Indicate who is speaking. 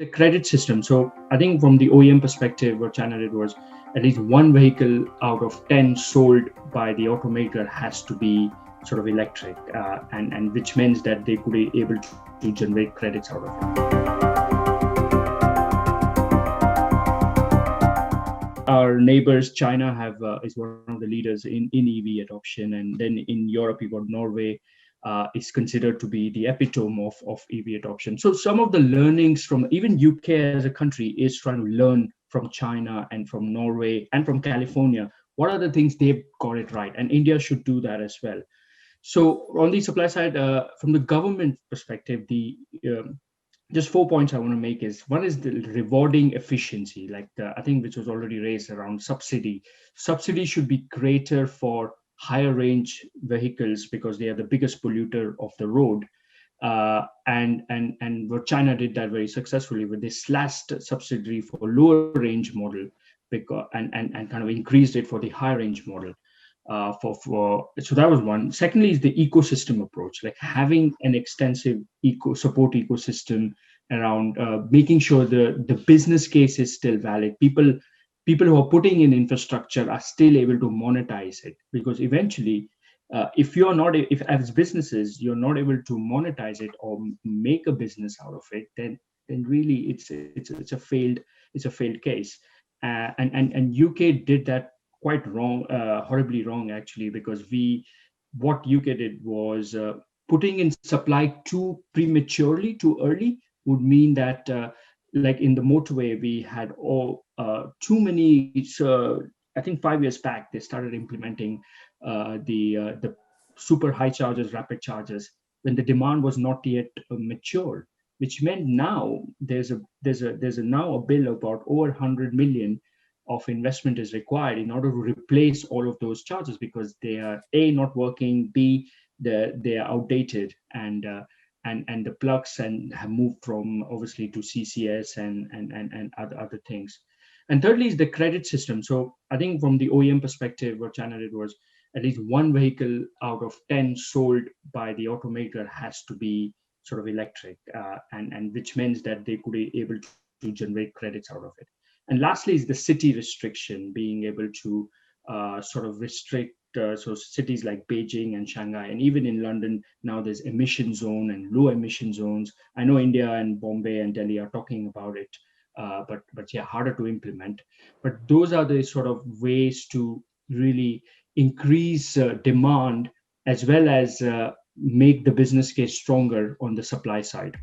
Speaker 1: The credit system. So I think from the OEM perspective, what China did was at least one vehicle out of 10 sold by the automaker has to be sort of electric, and which means that they could be able to generate credits out of it. Our neighbors, China, have is one of the leaders in EV adoption, and then in Europe, you got Norway, is considered to be the epitome of EV adoption. So some of the learnings from even UK as a country is trying to learn from China and from Norway and from California. What are the things they've got it right, and India should do that as well. So on the supply side, from the government perspective, the just 4 points I want to make is one is the rewarding efficiency, like I think which was already raised around subsidy. Subsidy should be greater for higher range vehicles because they are the biggest polluter of the road. And what China did that very successfully, where they slashed subsidy for lower range model because and kind of increased it for the high range model. For So that was one. Secondly is the ecosystem approach, like having an extensive support ecosystem around making sure the business case is still valid. People who are putting in infrastructure are still able to monetize it, because eventually if you're not if as businesses you're not able to monetize it or make a business out of it, then really it's a failed case. And UK did that quite wrong, horribly wrong actually, because what UK did was putting in supply too prematurely, too early, would mean that like in the motorway we had all too many. I think 5 years back they started implementing the super high charges, rapid charges, when the demand was not yet mature, which meant now there's a now a bill about over 100 million of investment is required in order to replace all of those charges, because they are a not working, b they are outdated, and the plugs and have moved from obviously to CCS and other things. And thirdly is the credit system. So I think from the OEM perspective, what China did was at least one vehicle out of 10 sold by the automaker has to be sort of electric, and which means that they could be able to generate credits out of it. And lastly is the city restriction, being able to sort of restrict. So cities like Beijing and Shanghai, and even in London now, there's emission zone and low emission zones. I know India and Bombay and Delhi are talking about it, but yeah, harder to implement. But those are the sort of ways to really increase demand, as well as make the business case stronger on the supply side.